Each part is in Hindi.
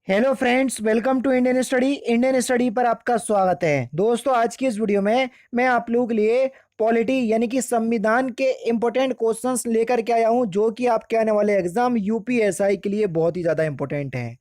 Hello friends, welcome to Indian study पर आपका स्वागत है। दोस्तों, आज की इस वीडियो में मैं आप लोगों के लिए पॉलिटी यानी कि संविधान के इंपॉर्टेंट क्वेश्चंस लेकर के आया हूं, जो कि आपके आने वाले एग्जाम यूपीएसआई के लिए बहुत ही ज़्यादा इंपॉर्टेंट हैं।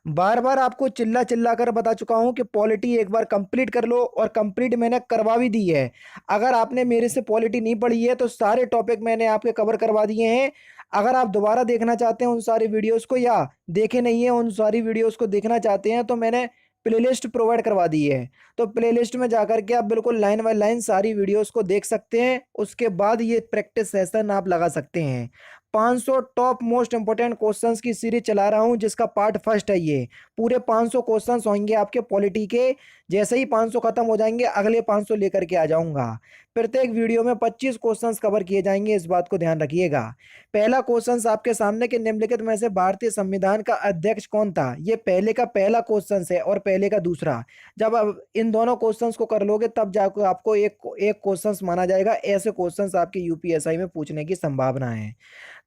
बार बार आपको चिल्ला चिल्ला कर बता चुका हूं कि पॉलिटी एक बार कंप्लीट कर लो, और कंप्लीट मैंने करवा भी दी है। अगर आपने मेरे से पॉलिटी नहीं पढ़ी है तो सारे टॉपिक मैंने आपके कवर करवा दिए हैं। अगर आप दोबारा देखना चाहते हैं उन सारी वीडियोस को, या देखे नहीं है उन सारी वीडियोस को देखना चाहते हैं, तो मैंने प्लेलिस्ट प्रोवाइड करवा दी है। तो प्लेलिस्ट में जाकर के आप बिल्कुल लाइन बाय लाइन सारी वीडियोस को देख सकते हैं। उसके बाद ये प्रैक्टिस सेशन आप लगा सकते हैं। 500 टॉप मोस्ट इंपोर्टेंट क्वेश्चंस की सीरीज चला रहा हूं, जिसका पार्ट फर्स्ट है ये। पूरे 500 क्वेश्चंस होंगे आपके पॉलिटी के। जैसे ही 500 खत्म हो जाएंगे, अगले 500 लेकर के आ जाऊंगा। प्रत्येक वीडियो में 25 क्वेश्चंस कवर किए जाएंगे, इस बात को ध्यान रखिएगा। पहला क्वेश्चन आपके सामने के निम्नलिखित में से भारतीय संविधान का अध्यक्ष कौन था। ये पहले का पहला क्वेश्चन है और पहले का दूसरा। जब आप इन दोनों क्वेश्चंस को कर लोगे, तब जाकर आपको एक एक क्वेश्चन माना जाएगा। ऐसे क्वेश्चंस आपके यूपीएसआई में पूछने की संभावना है।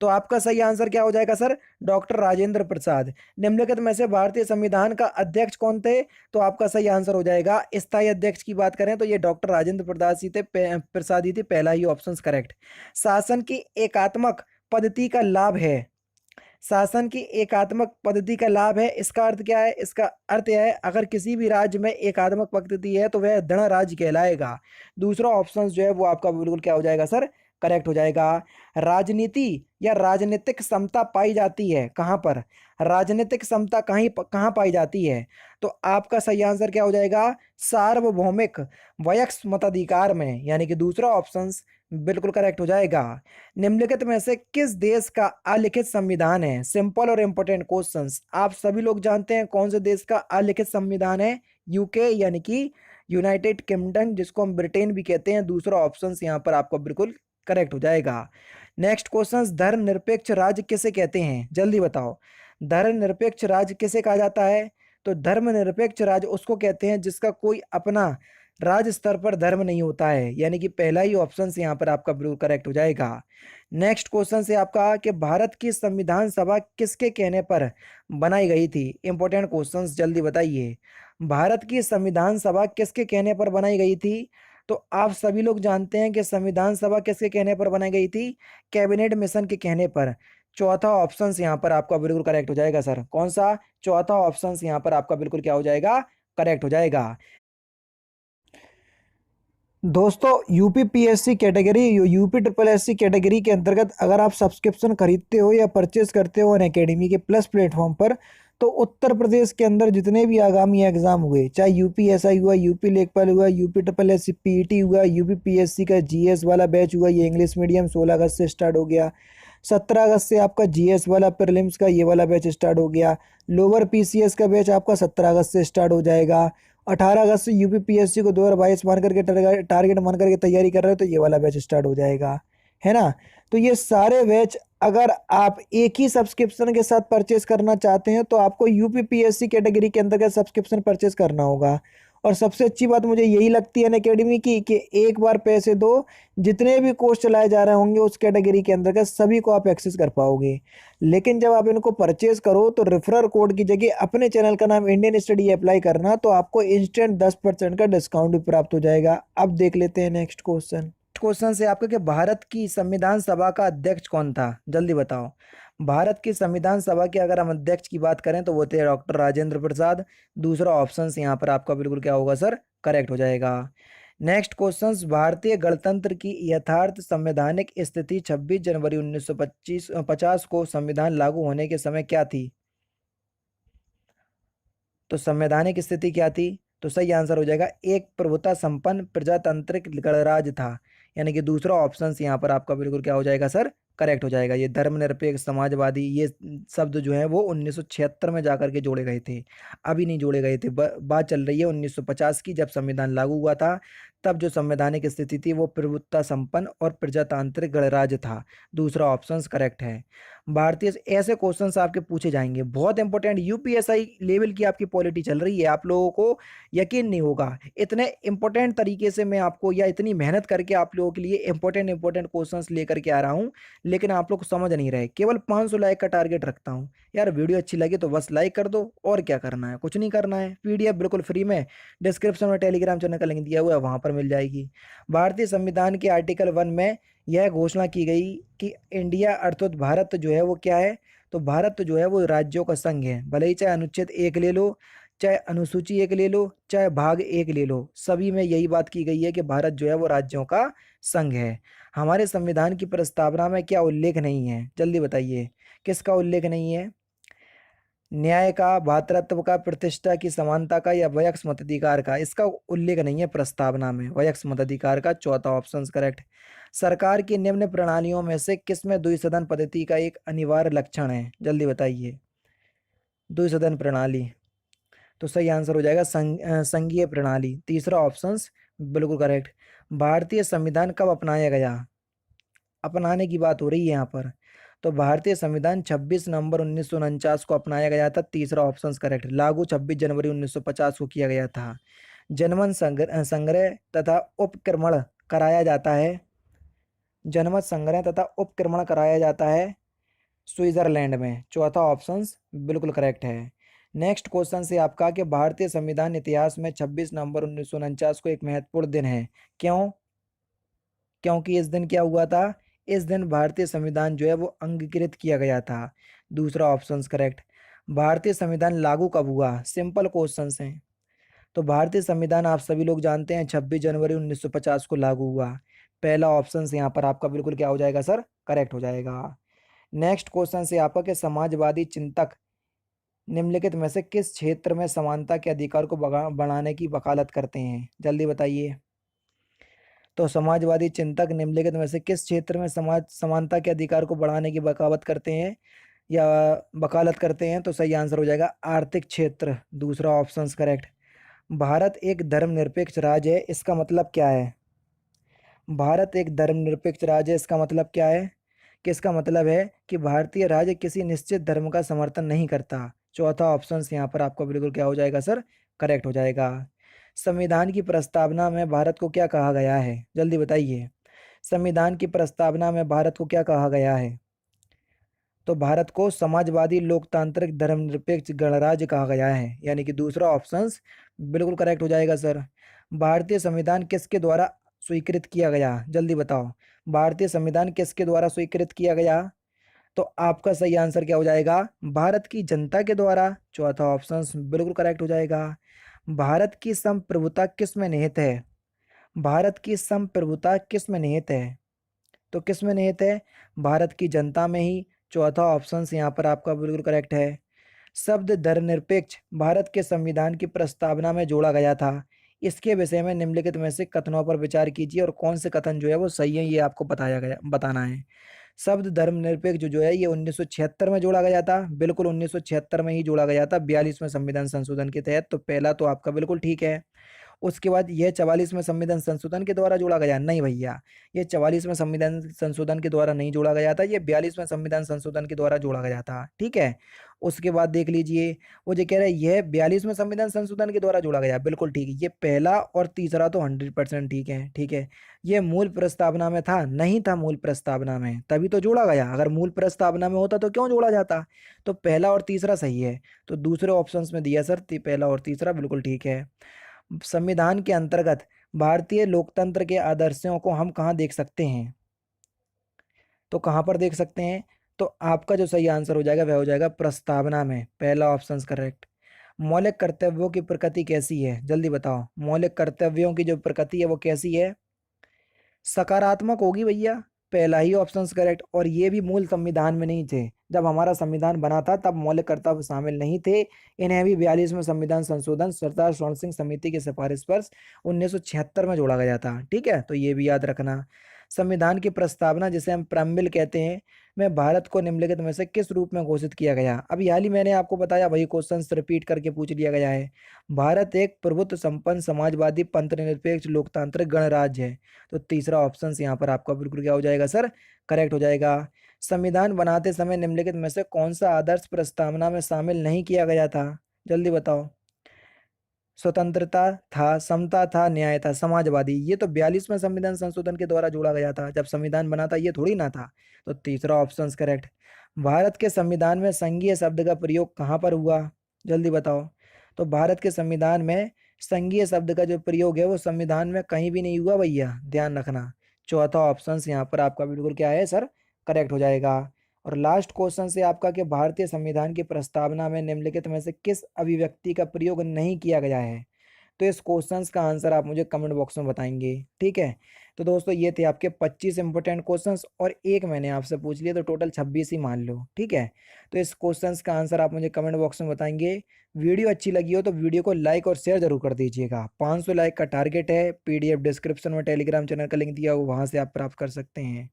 तो आपका सही आंसर क्या हो जाएगा सर? डॉक्टर राजेंद्र प्रसाद। निम्नलिखित में से भारतीय संविधान का अध्यक्ष कौन थे? तो आपका सही आंसर हो जाएगा, स्थायी अध्यक्ष की बात करें तो ये डॉक्टर राजेंद्र प्रसाद ही थे। प्रसाद ही थे, पहला ही ऑप्शन करेक्ट। शासन की एकात्मक पद्धति का लाभ है। शासन की एकात्मक पद्धति का लाभ है, इसका अर्थ क्या है? इसका अर्थ यह है, अगर किसी भी राज्य में एकात्मक पद्धति है तो वह गणराज्य कहलाएगा। दूसरा ऑप्शन जो है वो आपका बिल्कुल क्या हो जाएगा सर? करेक्ट हो जाएगा। राजनीति या राजनीतिक समता पाई जाती है कहाँ पर? राजनीतिक समता कहाँ पाई जाती है? तो आपका सही आंसर क्या हो जाएगा? सार्वभौमिक वयस्क मताधिकार में, यानी कि दूसरा ऑप्शन बिल्कुल करेक्ट हो जाएगा। निम्नलिखित में से किस देश का अलिखित संविधान है? सिंपल और इंपोर्टेंट क्वेश्चंस। आप सभी लोग जानते हैं कौन से देश का अलिखित संविधान है। यूके यानी कि यूनाइटेड किंगडम, जिसको हम ब्रिटेन भी कहते हैं। दूसरा ऑप्शन यहाँ पर आपका बिल्कुल करेक्ट हो जाएगा। नेक्स्ट क्वेश्चन, धर्मनिरपेक्ष राज्य किसे कहते हैं? जल्दी बताओ, धर्मनिरपेक्ष राज्य किसे कहा जाता है? तो धर्मनिरपेक्ष राज्य उसको कहते हैं जिसका कोई अपना राज्य स्तर पर धर्म नहीं होता है, यानी कि पहला ही ऑप्शन से यहाँ पर आपका बिल्कुल करेक्ट हो जाएगा। नेक्स्ट क्वेश्चन से आपका कि भारत की संविधान सभा किसके कहने पर बनाई गई थी? इंपॉर्टेंट क्वेश्चंस, जल्दी बताइए। भारत की संविधान सभा किसके कहने पर बनाई गई थी? तो आप सभी लोग जानते हैं कि संविधान सभा किसके कहने पर बनाई गई थी? कैबिनेट मिशन के कहने पर। चौथा ऑप्शन यहाँ पर आपका बिल्कुल करेक्ट हो जाएगा सर। कौन सा? चौथा ऑप्शन यहाँ पर आपका बिल्कुल क्या हो जाएगा? करेक्ट हो जाएगा। दोस्तों, UP PSC category, UP triple SC category के अंतर्गत अगर आप सब्सक्रिप्शन खरीदते हो या परचेज करते हो अनअकैडमी के प्लस प्लेटफॉर्म पर, तो उत्तर प्रदेश के अंदर जितने भी आगामी एग्जाम हुए, चाहे यूपीएसआई हुआ, यूपी लेखपाल हुआ, यूपी ट्रिपल एससी पीईटी हुआ, यूपी पीएससी का जीएस वाला बैच हुआ, ये इंग्लिश मीडियम 16 अगस्त से स्टार्ट हो गया। 17 अगस्त से आपका जीएस वाला प्रीलिम्स का ये वाला बैच स्टार्ट हो गया। लोअर पीसीएस का बैच आपका 17 अगस्त से स्टार्ट हो जाएगा। 18 अगस्त से यूपी पीएससी को 2022 मान करके टारगेट मान करके तैयारी कर रहे हो, तो ये वाला बैच स्टार्ट हो जाएगा, है ना। तो ये सारे बैच अगर आप एक ही सब्सक्रिप्शन के साथ परचेस करना चाहते हैं, तो आपको यूपी पीएससी कैटेगरी के अंतर्गत सब्सक्रिप्शन परचेस करना होगा। और सबसे अच्छी बात मुझे यही लगती है अनअकैडमी की, कि एक बार पैसे दो, जितने भी कोर्स चलाए जा रहे होंगे उस कैटेगरी के अंतर्गत सभी को आप एक्सेस कर पाओगे। लेकिन जब आप इनको परचेज करो, तो रेफरल कोड की जगह अपने चैनल का नाम इंडियन स्टडी अप्लाई करना, तो आपको इंस्टेंट 10% का डिस्काउंट भी प्राप्त हो जाएगा। अब देख लेते हैं नेक्स्ट क्वेश्चन। क्वेश्चन से आपका कि भारत की संविधान सभा का अध्यक्ष कौन था? जल्दी बताओ। भारत की संविधान सभा के अगर हम अध्यक्ष की बात करें तो वो थे डॉक्टर राजेंद्र प्रसाद। दूसरा ऑप्शन यहाँ पर आपका बिल्कुल क्या होगा सर? करेक्ट हो जाएगा। नेक्स्ट क्वेश्चन, भारतीय गणतंत्र की यथार्थ संवैधानिक स्थिति 26 जनवरी 1950 को संविधान लागू होने के समय क्या थी? तो संवैधानिक स्थिति क्या थी? तो सही आंसर हो जाएगा, एक प्रभुता संपन्न प्रजातांत्रिक गणराज्य था। यानी कि दूसरा ऑप्शन यहाँ पर आपका बिल्कुल क्या हो जाएगा सर? करेक्ट हो जाएगा। ये धर्मनिरपेक्ष, समाजवादी, ये शब्द जो है वो 1976 में जाकर के जोड़े गए थे, अभी नहीं जोड़े गए थे। बात चल रही है 1950 की, जब संविधान लागू हुआ था, तब जो संवैधानिक स्थिति थी वो प्रभुत्ता संपन्न और प्रजातांत्रिक गणराज्य था। दूसरा ऑप्शन करेक्ट है। भारतीय ऐसे क्वेश्चंस आपके पूछे जाएंगे, बहुत इंपॉर्टेंट यूपीएसआई लेवल की आपकी पॉलिटी चल रही है। आप लोगों को यकीन नहीं होगा, इतने इंपॉर्टेंट तरीके से मैं आपको, या इतनी मेहनत करके आप लोगों के लिए इंपॉर्टेंट क्वेश्चंस लेकर के आ रहा हूं। लेकिन आप लोग समझ नहीं रहे, केवल 500 लाइक का टारगेट रखता हूँ। यार वीडियो अच्छी लगी तो बस लाइक कर दो, और क्या करना है, कुछ नहीं करना है। पीडीएफ बिल्कुल फ्री में डिस्क्रिप्शन में टेलीग्राम चैनल का लिंक दिया हुआ है, वहां पर मिल जाएगी। भारतीय संविधान के आर्टिकल 1 में यह घोषणा की गई कि इंडिया अर्थात भारत जो है वो क्या है, तो भारत जो है वो राज्यों का संघ है। भले ही चाहे अनुच्छेद 1 ले लो, चाहे अनुसूची 1 ले लो, चाहे भाग 1 ले लो, सभी में यही बात की गई है कि भारत जो है वो राज्यों का संघ है। हमारे संविधान की प्रस्तावना में क्या उल्लेख नहीं है, जल्दी बताइए, किसका उल्लेख नहीं है? न्याय का, भ्रातृत्व का, प्रतिष्ठा की, समानता का, या वयस्क मताधिकार का? इसका उल्लेख नहीं है प्रस्तावना में, वयस्क मताधिकार का। चौथा ऑप्शन करेक्ट। सरकार की निम्न प्रणालियों में से किसमें द्विसदन पद्धति का एक अनिवार्य लक्षण है, जल्दी बताइए। द्विसदन प्रणाली, तो सही आंसर हो जाएगा संघीय प्रणाली। तीसरा ऑप्शन बिल्कुल करेक्ट। भारतीय संविधान कब अपनाया गया? अपनाने की बात हो रही है यहाँ पर। तो भारतीय संविधान 26 नवंबर 1949 को अपनाया गया था। तीसरा ऑप्शन करेक्ट। लागू 26 जनवरी 1950 को किया गया था। जनमत संग्रह तथा उपक्रमण कराया जाता है, जनमत संग्रह तथा उपक्रमण कराया जाता है स्विट्जरलैंड में। चौथा ऑप्शन बिल्कुल करेक्ट है। नेक्स्ट क्वेश्चन से आपका कि भारतीय संविधान इतिहास में 26 नवंबर 1949 को एक महत्वपूर्ण दिन है, क्यों? क्योंकि इस दिन क्या हुआ था? इस दिन भारतीय संविधान जो है वो अंगीकृत किया गया था। दूसरा ऑप्शन करेक्ट। भारतीय संविधान लागू कब हुआ? सिंपल क्वेश्चन है। तो भारतीय संविधान आप सभी लोग जानते हैं 26 जनवरी 1950 को लागू हुआ। पहला ऑप्शन यहाँ पर आपका बिल्कुल क्या हो जाएगा सर? करेक्ट हो जाएगा। नेक्स्ट क्वेश्चन से आपका कि समाजवादी चिंतक निम्नलिखित में से किस क्षेत्र में समानता के अधिकार को बढ़ाने की वकालत करते हैं, जल्दी बताइए। तो समाजवादी चिंतक निम्नलिखित में से किस क्षेत्र में समाज समानता के अधिकार को बढ़ाने की बगावत करते हैं या वकालत करते हैं? तो सही आंसर हो जाएगा आर्थिक क्षेत्र। दूसरा ऑप्शन करेक्ट। भारत एक धर्मनिरपेक्ष राज्य है, इसका मतलब क्या है? भारत एक धर्मनिरपेक्ष राज्य है, इसका मतलब क्या है? कि इसका मतलब है कि भारतीय राज्य किसी निश्चित धर्म का समर्थन नहीं करता। चौथा ऑप्शन यहाँ पर आपका बिल्कुल क्या हो जाएगा सर? करेक्ट हो जाएगा। संविधान की प्रस्तावना में भारत को क्या कहा गया है, जल्दी बताइए। संविधान की प्रस्तावना में भारत को क्या कहा गया है? तो भारत को समाजवादी लोकतांत्रिक धर्मनिरपेक्ष गणराज्य कहा गया है, यानी कि दूसरा ऑप्शन बिल्कुल करेक्ट हो जाएगा सर। भारतीय संविधान किसके द्वारा स्वीकृत किया गया, जल्दी बताओ। भारतीय संविधान किसके द्वारा स्वीकृत किया गया? तो आपका सही आंसर क्या हो जाएगा? भारत की जनता के द्वारा। चौथा ऑप्शन बिल्कुल करेक्ट हो जाएगा। भारत की संप्रभुता किस में निहित है? भारत की संप्रभुता किस में निहित है? तो किस में निहित है? भारत की जनता में ही। चौथा ऑप्शन यहाँ पर आपका बिल्कुल करेक्ट है। शब्द धर्मनिरपेक्ष भारत के संविधान की प्रस्तावना में जोड़ा गया था। इसके विषय में निम्नलिखित में से कथनों पर विचार कीजिए और कौन से कथन जो है वो सही है, ये आपको बताना है। शब्द धर्मनिरपेक्ष जो है ये 1976 में जोड़ा गया था। बिल्कुल 1976 में ही जोड़ा गया था 42वें संविधान संशोधन के तहत। तो पहला तो आपका बिल्कुल ठीक है। उसके बाद यह 44वें संविधान संशोधन के द्वारा जोड़ा गया? नहीं भैया, ये 44वें संविधान संशोधन के द्वारा नहीं जोड़ा गया था, ये 42वें संविधान संशोधन के द्वारा जोड़ा गया था। ठीक है। उसके बाद देख लीजिए, वो जो कह रहे हैं यह 42वें संविधान संशोधन के द्वारा जोड़ा गया, बिल्कुल ठीक है। ये पहला और तीसरा तो 100% ठीक है। ठीक है। ये मूल प्रस्तावना में था? नहीं था मूल प्रस्तावना में, तभी तो जोड़ा गया। अगर मूल प्रस्तावना में होता तो क्यों जोड़ा जाता? तो पहला और तीसरा सही है। तो दूसरे ऑप्शंस में दिया सर, पहला और तीसरा बिल्कुल ठीक है। संविधान के अंतर्गत भारतीय लोकतंत्र के आदर्शों को हम कहाँ देख सकते हैं? तो कहाँ पर देख सकते हैं? तो आपका जो सही आंसर हो जाएगा वह हो जाएगा प्रस्तावना में। पहला ऑप्शन करेक्ट। मौलिक कर्तव्यों की प्रकृति कैसी है, जल्दी बताओ। मौलिक कर्तव्यों की जो प्रकृति है वो कैसी है? सकारात्मक होगी भैया। पहला ही ऑप्शन करेक्ट। और ये भी मूल संविधान में नहीं थे, जब हमारा संविधान बना था तब मौलिक कर्तव्य शामिल नहीं थे। इन्हें भी 42वें संविधान संशोधन सरदार स्वर्ण सिंह समिति की सिफारिश पर 1976 में जोड़ा गया था। ठीक है, तो ये भी याद रखना। संविधान की प्रस्तावना जिसे हम प्रेम्बिल कहते हैं में भारत को निम्नलिखित में से किस रूप में घोषित किया गया? अभी हाल ही मैंने आपको बताया, वही क्वेश्चन रिपीट करके पूछ लिया गया है। भारत एक प्रभुत्व संपन्न समाजवादी पंथ निरपेक्ष लोकतांत्रिक गणराज्य है। तो तीसरा ऑप्शन यहाँ पर आपका बिल्कुल क्या हो जाएगा सर? करेक्ट हो जाएगा। संविधान बनाते समय निम्नलिखित में से कौन सा आदर्श प्रस्तावना में शामिल नहीं किया गया था, जल्दी बताओ। स्वतंत्रता था, समता था, न्याय था, समाजवादी। ये तो 42वें संविधान संशोधन के द्वारा जोड़ा गया था, जब संविधान बना था, ये थोड़ी ना था। तो तीसरा ऑप्शन करेक्ट। भारत के संविधान में संघीय शब्द का प्रयोग कहाँ पर हुआ, जल्दी बताओ। तो भारत के संविधान में संघीय शब्द का जो प्रयोग है वो संविधान में कहीं भी नहीं हुआ भैया, ध्यान रखना। चौथा ऑप्शन यहाँ पर आपका बिल्कुल क्या है सर, करेक्ट हो जाएगा। और लास्ट क्वेश्चन से आपका कि भारतीय संविधान की प्रस्तावना में निम्नलिखित में से किस अभिव्यक्ति का प्रयोग नहीं किया गया है। तो इस क्वेश्चंस का आंसर आप मुझे कमेंट बॉक्स में बताएंगे, ठीक है। तो दोस्तों ये थे आपके 25 इंपॉर्टेंट क्वेश्चंस और एक मैंने आपसे पूछ लिया, तो टोटल 26 ही मान लो, ठीक है। तो इस क्वेश्चंस का आंसर आप मुझे कमेंट बॉक्स में बताएंगे। वीडियो अच्छी लगी हो तो वीडियो को लाइक और शेयर जरूर कर दीजिएगा। 500 लाइक का टारगेट है। पीडीएफ डिस्क्रिप्शन में टेलीग्राम चैनल का लिंक दिया हो, वहाँ से आप प्राप्त कर सकते हैं।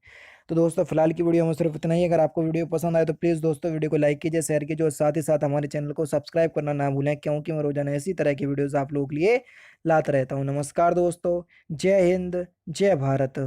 तो दोस्तों फिलहाल की वीडियो में सिर्फ इतना ही। अगर आपको वीडियो पसंद आए तो प्लीज़ दोस्तों वीडियो को लाइक कीजिए, शेयर कीजिए और साथ ही साथ हमारे चैनल को सब्सक्राइब करना ना भूलें, क्योंकि मैं रोजाना इसी तरह की वीडियोस आप लोगों के लिए लाता रहता हूँ। नमस्कार दोस्तों, जय हिंद, जय भारत।